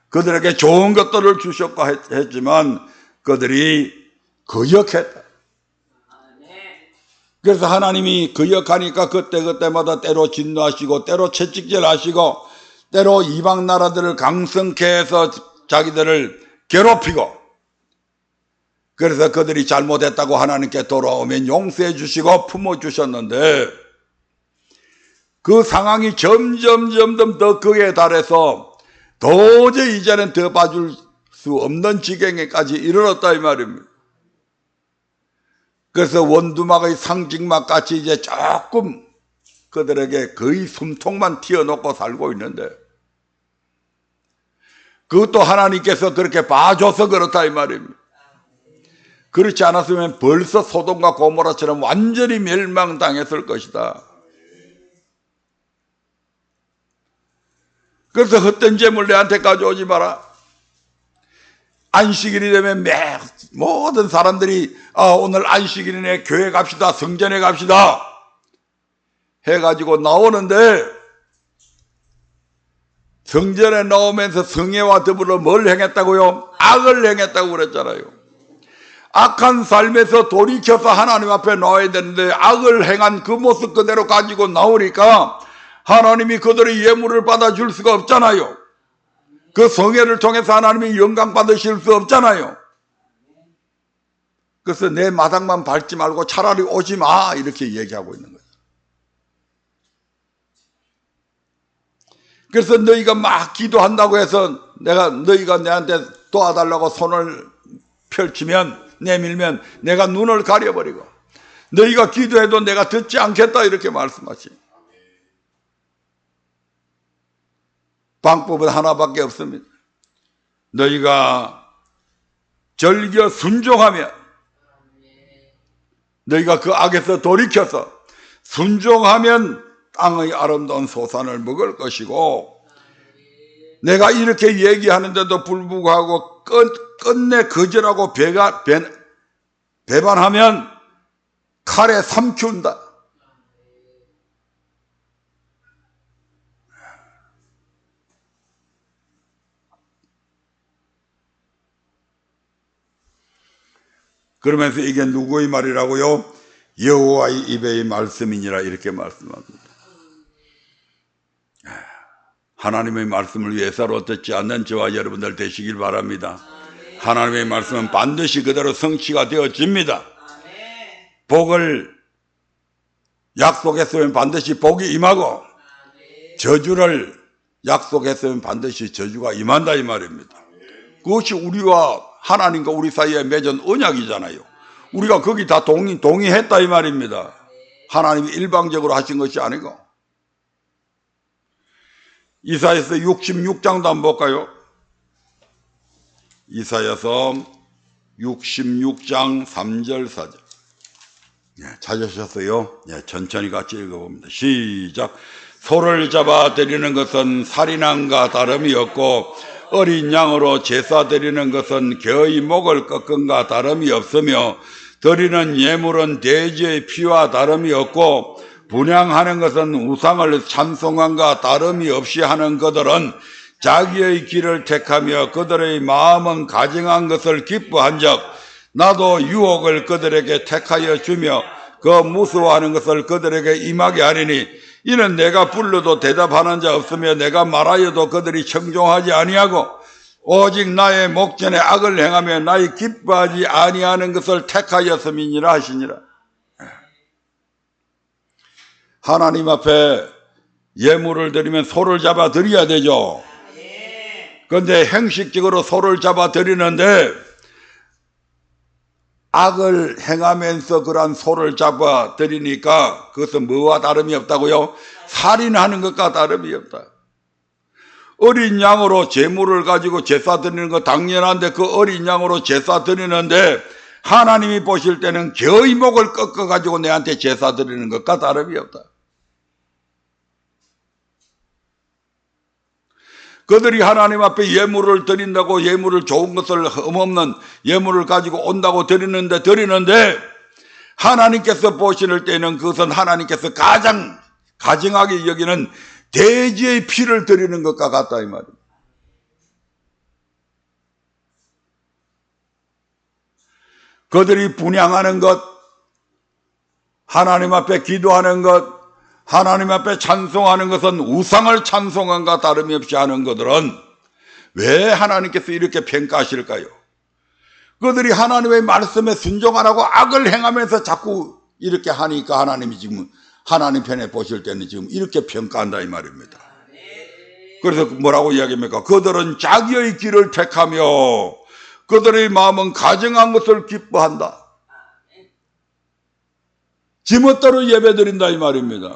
그들에게 좋은 것들을 주셨고 했지만 그들이 거역했다. 그래서 하나님이 거역하니까 그때마다 때로 진노하시고 때로 채찍질하시고 때로 이방 나라들을 강성케 해서 자기들을 괴롭히고 그래서 그들이 잘못했다고 하나님께 돌아오면 용서해 주시고 품어주셨는데 그 상황이 점점 더 극에 달해서 도저히 이제는 더 봐줄 수 없는 지경에까지 이르렀다 이 말입니다. 그래서 원두막의 상징막 같이 이제 조금 그들에게 거의 숨통만 튀어놓고 살고 있는데 그것도 하나님께서 그렇게 봐줘서 그렇다 이 말입니다. 그렇지 않았으면 벌써 소돔과 고모라처럼 완전히 멸망당했을 것이다. 그래서 헛된 재물 내한테 가져오지 마라. 안식일이 되면 모든 사람들이 오늘 안식일이네 교회 갑시다 성전에 갑시다 해가지고 나오는데 성전에 나오면서 성회와 더불어 뭘 행했다고요? 악을 행했다고 그랬잖아요. 악한 삶에서 돌이켜서 하나님 앞에 나와야 되는데 악을 행한 그 모습 그대로 가지고 나오니까 하나님이 그들의 예물을 받아줄 수가 없잖아요. 그 성회를 통해서 하나님이 영광 받으실 수 없잖아요. 그래서 내 마당만 밟지 말고 차라리 오지 마 이렇게 얘기하고 있는 거예요. 그래서 너희가 막 기도한다고 해서 너희가 내한테 도와달라고 손을 펼치면 내밀면 내가 눈을 가려버리고 너희가 기도해도 내가 듣지 않겠다 이렇게 말씀하시. 방법은 하나밖에 없습니다. 너희가 절겨 순종하면 너희가 그 악에서 돌이켜서 순종하면 땅의 아름다운 소산을 먹을 것이고 내가 이렇게 얘기하는데도 불구하고 끝내 거절하고 배반하면 칼에 삼키운다. 그러면서 이게 누구의 말이라고요? 여호와의 입의 말씀이니라 이렇게 말씀합니다. 하나님의 말씀을 위해서로 듣지 않는 저와 여러분들 되시길 바랍니다. 하나님의 말씀은 반드시 그대로 성취가 되어집니다. 복을 약속했으면 반드시 복이 임하고 저주를 약속했으면 반드시 저주가 임한다 이 말입니다. 그것이 우리와 하나님과 우리 사이에 맺은 언약이잖아요. 우리가 거기 다 동의했다 이 말입니다. 하나님이 일방적으로 하신 것이 아니고 이사야서 66장도 한번 볼까요? 이사야서 66장 3절 4절. 찾으셨어요? 천천히 같이 읽어봅니다. 시작. 소를 잡아 드리는 것은 살인함과 다름이 없고 어린 양으로 제사 드리는 것은 개의 목을 꺾음과 다름이 없으며 드리는 예물은 돼지의 피와 다름이 없고 분향하는 것은 우상을 찬송함과 다름이 없이 하는 그들은 자기의 길을 택하며 그들의 마음은 가증한 것을 기뻐한즉 나도 유혹을 그들에게 택하여 주며 그 무서워하는 것을 그들에게 임하게 하리니 이는 내가 불러도 대답하는 자 없으며 내가 말하여도 그들이 청종하지 아니하고 오직 나의 목전에 악을 행하며 나의 기뻐하지 아니하는 것을 택하였음이니라 하시니라. 하나님 앞에 예물을 드리면 소를 잡아 드려야 되죠. 그런데 형식적으로 소를 잡아 드리는데 악을 행하면서 그러한 소를 잡아 드리니까 그것은 뭐와 다름이 없다고요? 살인하는 것과 다름이 없다. 어린 양으로 제물을 가지고 제사 드리는 거 당연한데 그 어린 양으로 제사 드리는데 하나님이 보실 때는 개의 목을 꺾어 가지고 내한테 제사 드리는 것과 다름이 없다. 그들이 하나님 앞에 예물을 드린다고 예물을 좋은 것을 흠없는 예물을 가지고 온다고 드리는데 하나님께서 보실 때는 그것은 하나님께서 가장 가증하게 여기는 돼지의 피를 드리는 것과 같다 이 말입니다. 그들이 분향하는 것, 하나님 앞에 기도하는 것, 하나님 앞에 찬송하는 것은 우상을 찬송함과 다름이 없이 하는 것들은 왜 하나님께서 이렇게 평가하실까요? 그들이 하나님의 말씀에 순종 안 하고 악을 행하면서 자꾸 이렇게 하니까 하나님이 지금 하나님 편에 보실 때는 지금 이렇게 평가한다 이 말입니다. 그래서 뭐라고 이야기합니까? 그들은 자기의 길을 택하며 그들의 마음은 가증한 것을 기뻐한다. 지멋대로 예배드린다 이 말입니다.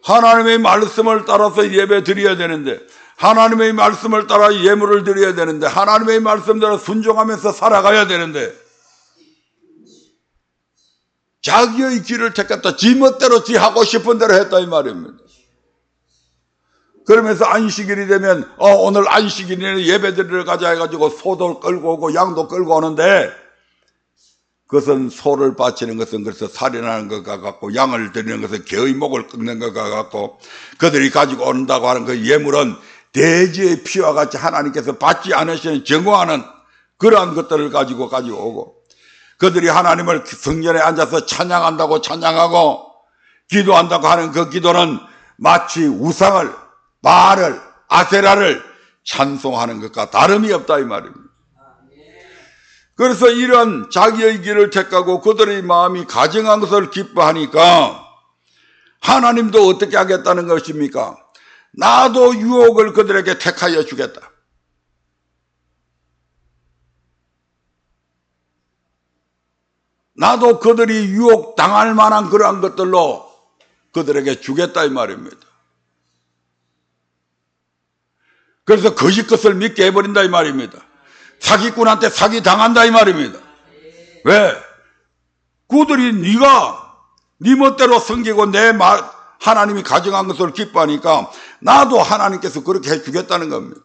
하나님의 말씀을 따라서 예배 드려야 되는데 하나님의 말씀을 따라 예물을 드려야 되는데 하나님의 말씀대로 순종하면서 살아가야 되는데 자기의 길을 택했다. 지멋대로 지 하고 싶은 대로 했다 이 말입니다. 그러면서 안식일이 되면 오늘 안식일에는 예배 드리러 가자 해가지고 소도 끌고 오고 양도 끌고 오는데 그것은 소를 바치는 것은 그래서 살인하는 것과 같고 양을 드리는 것은 개의 목을 꺾는 것과 같고 그들이 가지고 온다고 하는 그 예물은 돼지의 피와 같이 하나님께서 받지 않으시는 정오하는 그러한 것들을 가지고 오고 그들이 하나님을 성전에 앉아서 찬양한다고 찬양하고 기도한다고 하는 그 기도는 마치 우상을 바알을 아세라를 찬송하는 것과 다름이 없다 이 말입니다. 그래서 이런 자기의 길을 택하고 그들의 마음이 가증한 것을 기뻐하니까 하나님도 어떻게 하겠다는 것입니까? 나도 유혹을 그들에게 택하여 주겠다. 나도 그들이 유혹 당할 만한 그러한 것들로 그들에게 주겠다 이 말입니다. 그래서 거짓 것을 믿게 해버린다 이 말입니다. 사기꾼한테 사기 당한다 이 말입니다. 왜? 그들이 네가 네 멋대로 섬기고 하나님이 가정한 것을 기뻐하니까 나도 하나님께서 그렇게 해주겠다는 겁니다.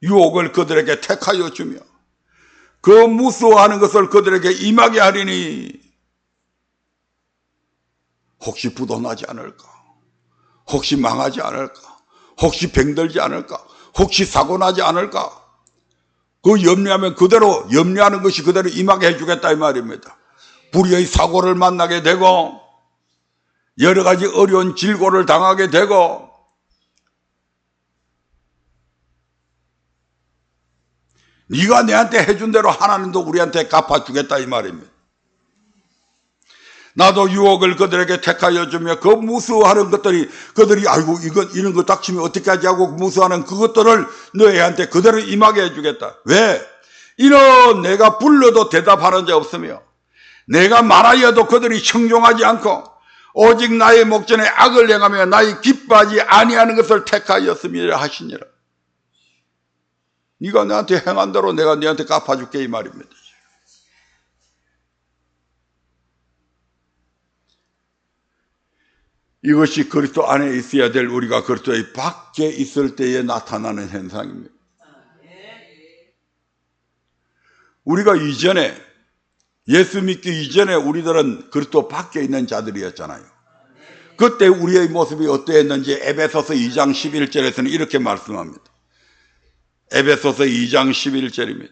유혹을 그들에게 택하여 주며 그 무서워하는 것을 그들에게 임하게 하리니 혹시 부도나지 않을까? 혹시 망하지 않을까? 혹시 병들지 않을까? 혹시 사고나지 않을까? 그 염려하면 그대로 염려하는 것이 그대로 임하게 해주겠다 이 말입니다. 불의의 사고를 만나게 되고 여러 가지 어려운 질고를 당하게 되고 네가 내한테 해준 대로 하나님도 우리한테 갚아주겠다 이 말입니다. 나도 유혹을 그들에게 택하여 주며 그 무서워하는 것들이 그들이 아이고 이런 거 닥치면 어떻게 하지 하고 무서워하는 그것들을 너희한테 그대로 임하게 해주겠다. 왜? 이런 내가 불러도 대답하는 자 없으며 내가 말하여도 그들이 청종하지 않고 오직 나의 목전에 악을 행하며 나의 기뻐하지 아니하는 것을 택하였음이라 하시니라. 네가 나한테 행한 대로 내가 네한테 갚아줄게 이 말입니다. 이것이 그리스도 안에 있어야 될 우리가 그리스도의 밖에 있을 때에 나타나는 현상입니다. 우리가 이전에 예수 믿기 이전에 우리들은 그리스도 밖에 있는 자들이었잖아요. 그때 우리의 모습이 어떠했는지 에베소서 2장 11절에서는 이렇게 말씀합니다. 에베소서 2장 11절입니다.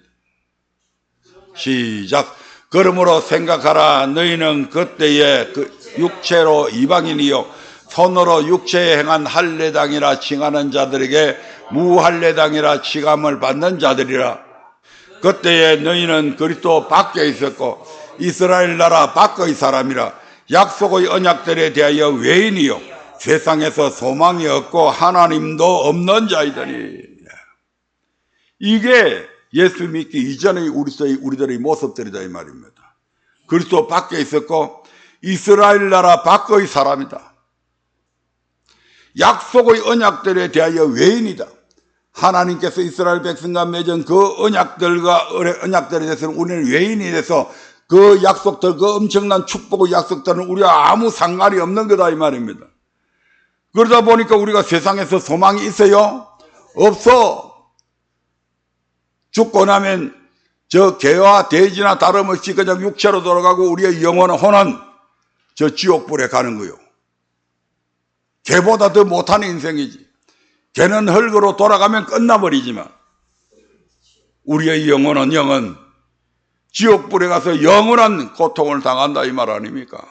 시작. 그러므로 생각하라. 너희는 그때에 육체로 이방인이요 손으로 육체에 행한 할례당이라 칭하는 자들에게 무할례당이라 칭함을 받는 자들이라. 그때에 너희는 그리스도 밖에 있었고 이스라엘 나라 밖의 사람이라 약속의 언약들에 대하여 외인이요 세상에서 소망이 없고 하나님도 없는 자이더니. 이게 예수 믿기 이전의 우리들의 모습들이다 이 말입니다. 그리스도 밖에 있었고 이스라엘 나라 밖의 사람이다. 약속의 언약들에 대하여 외인이다. 하나님께서 이스라엘 백성과 맺은 그 언약들에 대해서는 우리는 외인이 돼서 그 약속들, 그 엄청난 축복의 약속들은 우리와 아무 상관이 없는 거다 이 말입니다. 그러다 보니까 우리가 세상에서 소망이 있어요? 없어. 죽고 나면 저 개와 돼지나 다름없이 그냥 육체로 돌아가고 우리의 영혼은 혼은 저 지옥불에 가는 거요. 개보다 더 못하는 인생이지. 개는 흙으로 돌아가면 끝나버리지만 우리의 영혼은 지옥불에 가서 영원한 고통을 당한다 이 말 아닙니까?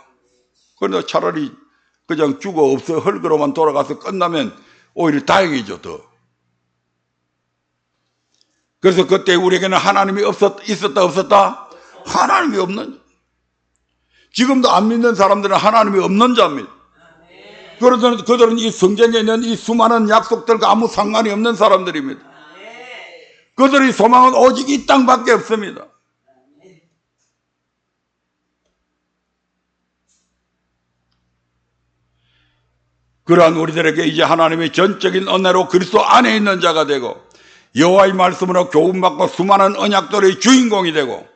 그런데 차라리 그냥 죽어 없어 흙으로만 돌아가서 끝나면 오히려 다행이죠 더. 그래서 그때 우리에게는 하나님이 있었다 없었다? 하나님이 없는. 지금도 안 믿는 사람들은 하나님이 없는 자입니다. 그들은 이 성경에 있는 이 수많은 약속들과 아무 상관이 없는 사람들입니다. 그들의 소망은 오직 이 땅밖에 없습니다. 그러한 우리들에게 이제 하나님의 전적인 은혜로 그리스도 안에 있는 자가 되고 여호와의 말씀으로 교훈받고 수많은 언약들의 주인공이 되고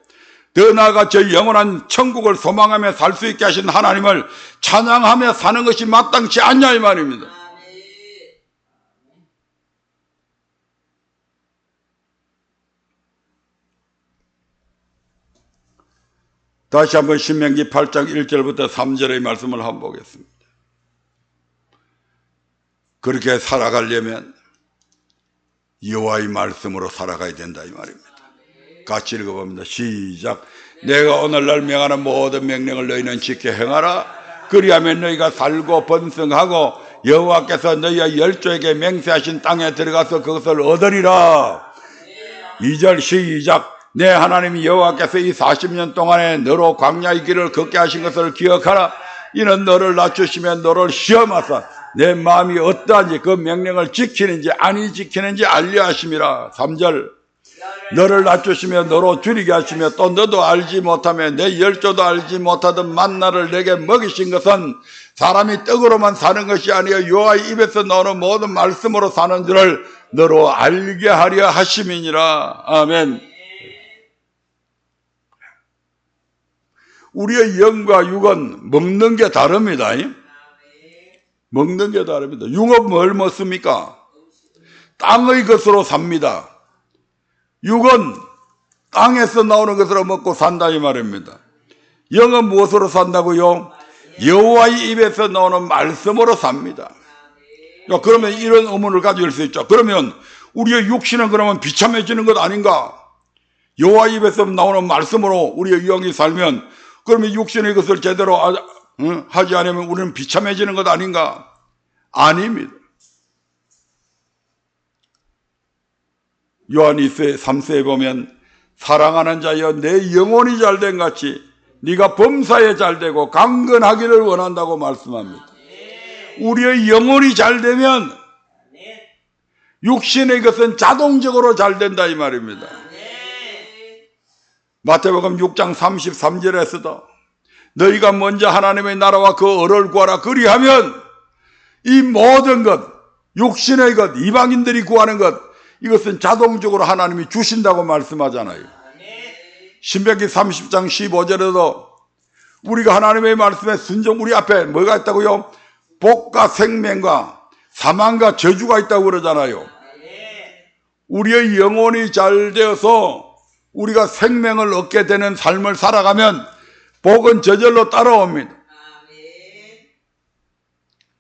더 나아가 저 영원한 천국을 소망하며 살 수 있게 하신 하나님을 찬양하며 사는 것이 마땅치 않냐 이 말입니다. 다시 한번 신명기 8장 1절부터 3절의 말씀을 한번 보겠습니다. 그렇게 살아가려면 여호와의 말씀으로 살아가야 된다 이 말입니다. 같이 읽어봅니다. 시작. 내가 오늘날 명하는 모든 명령을 너희는 지켜 행하라. 그리하면 너희가 살고 번성하고 여호와께서 너희의 열조에게 맹세하신 땅에 들어가서 그것을 얻으리라. 2절 시작. 내 하나님 여호와께서 이 40년 동안에 너로 광야의 길을 걷게 하신 것을 기억하라. 이는 너를 낮추시며 너를 시험하사 내 마음이 어떠한지 그 명령을 지키는지 아니 지키는지 알려하심이라. 3절. 너를 낮추시며 너로 줄이게 하시며 또 너도 알지 못하며 내 열조도 알지 못하던 만나를 내게 먹이신 것은 사람이 떡으로만 사는 것이 아니여 여호와의 입에서 나오는 모든 말씀으로 사는 줄을 너로 알게 하려 하심이니라. 아멘. 우리의 영과 육은 먹는 게 다릅니다. 먹는 게 다릅니다. 육은 뭘 먹습니까? 땅의 것으로 삽니다. 육은 땅에서 나오는 것으로 먹고 산다 이 말입니다. 영은 무엇으로 산다고요? 여호와의 입에서 나오는 말씀으로 삽니다. 그러면 이런 의문을 가질 수 있죠. 그러면 우리의 육신은 그러면 비참해지는 것 아닌가? 여호와의 입에서 나오는 말씀으로 우리의 영이 살면 그러면 육신의 것을 제대로 하지 않으면 우리는 비참해지는 것 아닌가? 아닙니다. 요한일서 3서에 보면 사랑하는 자여 내 영혼이 잘된 같이 네가 범사에 잘되고 강건하기를 원한다고 말씀합니다. 우리의 영혼이 잘되면 육신의 것은 자동적으로 잘된다 이 말입니다. 마태복음 6장 33절에서도 너희가 먼저 하나님의 나라와 그 의를 구하라. 그리하면 이 모든 것, 육신의 것, 이방인들이 구하는 것, 이것은 자동적으로 하나님이 주신다고 말씀하잖아요. 신명기 30장 15절에도 우리가 하나님의 말씀에 순종, 우리 앞에 뭐가 있다고요? 복과 생명과 사망과 저주가 있다고 그러잖아요. 우리의 영혼이 잘 되어서 우리가 생명을 얻게 되는 삶을 살아가면 복은 저절로 따라옵니다.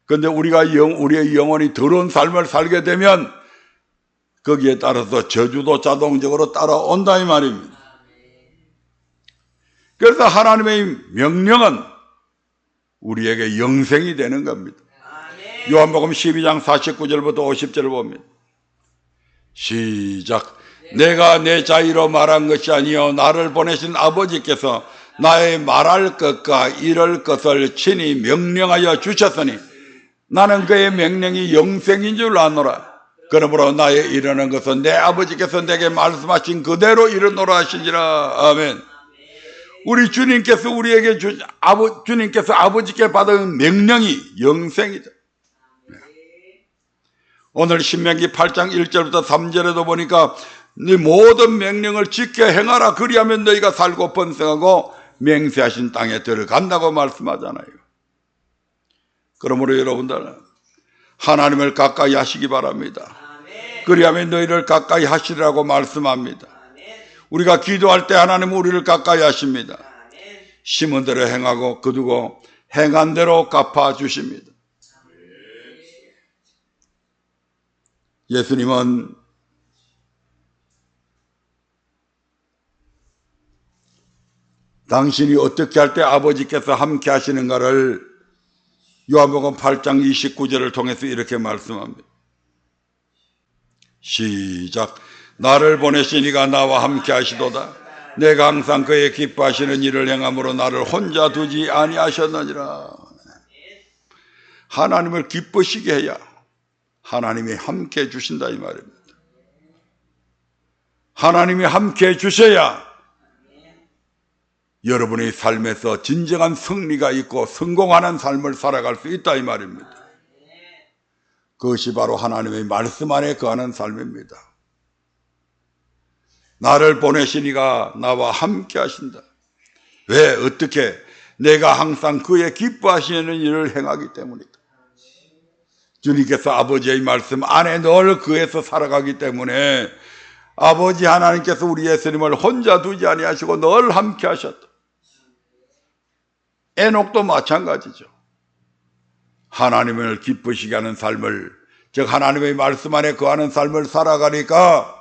그런데 우리의 영혼이 더러운 삶을 살게 되면 거기에 따라서 저주도 자동적으로 따라온다 이 말입니다. 그래서 하나님의 명령은 우리에게 영생이 되는 겁니다. 요한복음 12장 49절부터 50절을 봅니다. 시작. 내가 내 자의로 말한 것이 아니요 나를 보내신 아버지께서 나의 말할 것과 이럴 것을 친히 명령하여 주셨으니 나는 그의 명령이 영생인 줄 아노라. 그러므로 나의 이르는 것은 내 아버지께서 내게 말씀하신 그대로 이르노라 하시니라. 아멘. 우리 주님께서 우리에게 주님께서 아버지께 받은 명령이 영생이다. 오늘 신명기 8장 1절부터 3절에도 보니까 네 모든 명령을 지켜 행하라. 그리하면 너희가 살고 번성하고 맹세하신 땅에 들어간다고 말씀하잖아요. 그러므로 여러분들 하나님을 가까이 하시기 바랍니다. 그리하면 너희를 가까이 하시리라고 말씀합니다. 우리가 기도할 때 하나님은 우리를 가까이 하십니다. 심은 대로 행하고 거두고 행한 대로 갚아주십니다. 예수님은 당신이 어떻게 할 때 아버지께서 함께 하시는가를 요한복음 8장 29절을 통해서 이렇게 말씀합니다. 시작. 나를 보내신 이가 나와 함께 하시도다. 내가 항상 그의 기뻐하시는 일을 행함으로 나를 혼자 두지 아니하셨느니라. 하나님을 기쁘시게 해야 하나님이 함께 해주신다 이 말입니다. 하나님이 함께 해주셔야 여러분의 삶에서 진정한 승리가 있고 성공하는 삶을 살아갈 수 있다 이 말입니다. 그것이 바로 하나님의 말씀 안에 거하는 삶입니다. 나를 보내신 이가 나와 함께 하신다. 왜? 어떻게? 내가 항상 그의 기뻐하시는 일을 행하기 때문이다. 주님께서 아버지의 말씀 안에 늘 그에서 살아가기 때문에 아버지 하나님께서 우리 예수님을 혼자 두지 아니하시고 늘 함께 하셨다. 에녹도 마찬가지죠. 하나님을 기쁘시게 하는 삶을, 즉 하나님의 말씀 안에 거하는 삶을 살아가니까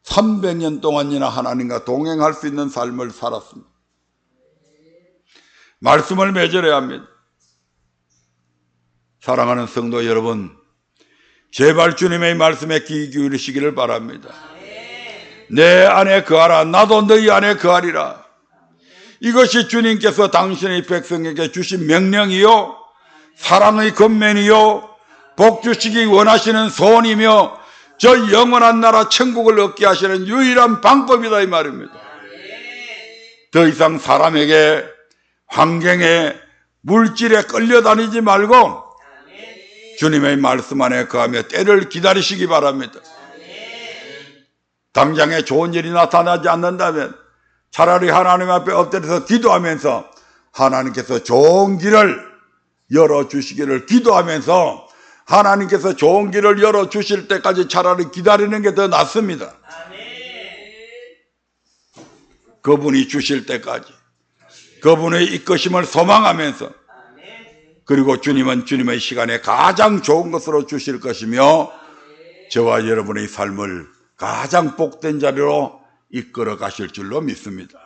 300년 동안이나 하나님과 동행할 수 있는 삶을 살았습니다. 말씀을 맺으려야 합니다. 사랑하는 성도 여러분, 제발 주님의 말씀에 귀 기울이시기를 바랍니다. 내 안에 거하라. 나도 너희 안에 거하리라. 이것이 주님께서 당신의 백성에게 주신 명령이요 사랑의 권면이요 복 주시기 원하시는 소원이며 저 영원한 나라 천국을 얻게 하시는 유일한 방법이다 이 말입니다. 더 이상 사람에게, 환경에, 물질에 끌려다니지 말고 주님의 말씀 안에 거하며 때를 기다리시기 바랍니다. 당장에 좋은 일이 나타나지 않는다면 차라리 하나님 앞에 엎드려서 기도하면서 하나님께서 좋은 길을 열어주시기를 기도하면서 하나님께서 좋은 길을 열어주실 때까지 차라리 기다리는 게 더 낫습니다. 그분이 주실 때까지 그분의 이끄심을 소망하면서, 그리고 주님은 주님의 시간에 가장 좋은 것으로 주실 것이며 저와 여러분의 삶을 가장 복된 자리로 이끌어 가실 줄로 믿습니다.